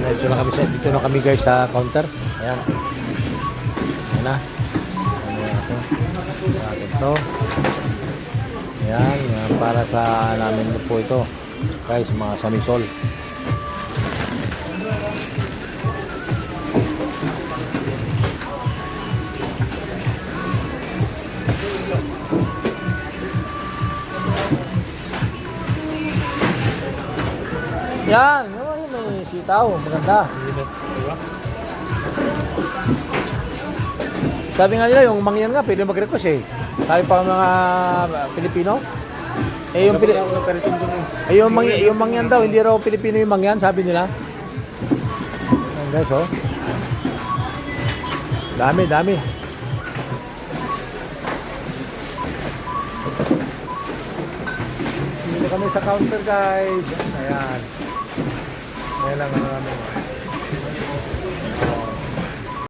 Dito na kami guys sa counter. Ayan. Ayan na. Ito. Ayan, para sa namin po ito. Guys, mga samisol. Yan, may sitaw, maganda. Sabi nga nila, yung mangyan nga, pwede mag-request eh. Sabi pa mga Pilipino. Yung mangyan daw, hindi raw Pilipino yung mangyan, sabi nila. Ayan guys, oh. Dami, dami. Dito kami sa counter guys. Ayan. Ayan lang ang namin.